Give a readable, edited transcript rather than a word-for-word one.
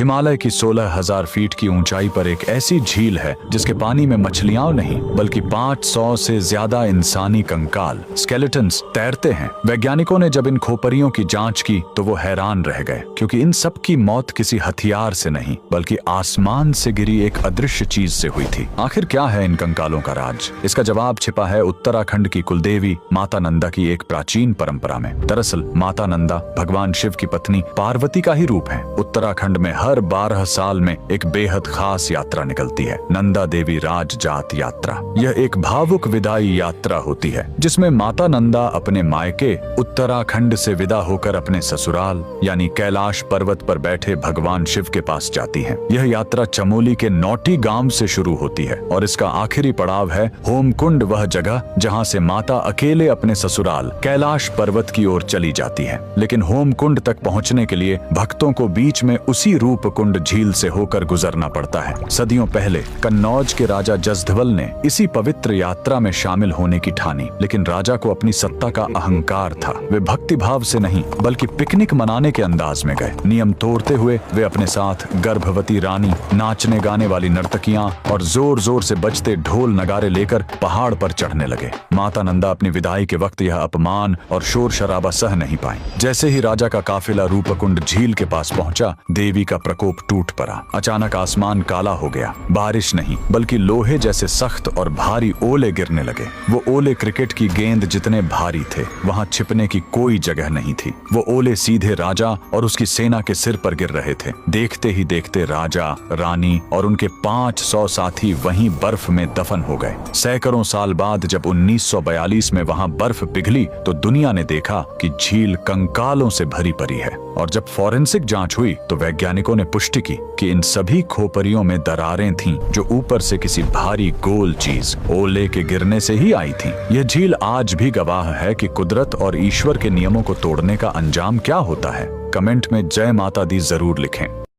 हिमालय की 16,000 फीट की ऊंचाई पर एक ऐसी झील है जिसके पानी में मछलियां नहीं बल्कि 500 से ज्यादा इंसानी कंकाल स्केलेटन्स तैरते हैं। वैज्ञानिकों ने जब इन खोपरियों की जांच की तो वो हैरान रह गए, क्योंकि इन सब की मौत किसी हथियार से नहीं बल्कि आसमान से गिरी एक अदृश्य चीज से हुई थी। आखिर क्या है इन कंकालों का राज? इसका जवाब छिपा है उत्तराखंड की कुलदेवी माता नंदा की एक प्राचीन परंपरा में। दरअसल माता नंदा भगवान शिव की पत्नी पार्वती का ही रूप है। उत्तराखंड में हर 12 साल में एक बेहद खास यात्रा निकलती है, नंदा देवी राज जात यात्रा। यह एक भावुक विदाई यात्रा होती है जिसमें माता नंदा अपने मायके उत्तराखंड से विदा होकर अपने ससुराल यानी कैलाश पर्वत पर बैठे भगवान शिव के पास जाती है। यह यात्रा चमोली के नौटी गांव से शुरू होती है और इसका आखिरी पड़ाव है होमकुंड, वह जगह जहां से माता अकेले अपने ससुराल कैलाश पर्वत की ओर चली जाती है। लेकिन होमकुंड तक पहुंचने के लिए भक्तों को बीच में उसी रूपकुंड झील से होकर गुजरना पड़ता है। सदियों पहले कन्नौज के राजा जसधवल ने इसी पवित्र यात्रा में शामिल होने की ठानी, लेकिन राजा को अपनी सत्ता का अहंकार था। वे भक्ति भाव से नहीं बल्कि पिकनिक मनाने के अंदाज में गए। नियम तोड़ते हुए वे अपने साथ गर्भवती रानी, नाचने गाने वाली नर्तकियां और जोर जोर से बजते ढोल नगारे लेकर पहाड़ पर चढ़ने लगे। माता नंदा अपनी विदाई के वक्त यह अपमान और शोर शराबा सह नहीं पाई। जैसे ही राजा का काफिला रूपकुंड झील के पास पहुंचा, देवी का प्रकोप टूट पड़ा। अचानक आसमान काला हो गया। बारिश नहीं बल्कि लोहे जैसे सख्त और भारी ओले गिरने लगे। वो ओले क्रिकेट की गेंद जितने भारी थे। वहां छिपने की कोई जगह नहीं थी। वो ओले सीधे राजा और उसकी सेना के सिर पर गिर रहे थे। देखते ही देखते राजा, रानी और उनके 500 साथी वहीं बर्फ में दफन हो गए। सैकड़ों साल बाद जब 1942 में वहां बर्फ पिघली तो दुनिया ने देखा कि झील कंकालों से भरी पड़ी है। और जब फॉरेंसिक जांच हुई तो वैज्ञानिकों ने पुष्टि की कि इन सभी खोपरियों में दरारें थीं जो ऊपर से किसी भारी गोल चीज ओले के गिरने से ही आई थीं। यह झील आज भी गवाह है कि कुदरत और ईश्वर के नियमों को तोड़ने का अंजाम क्या होता है। कमेंट में जय माता दी जरूर लिखें।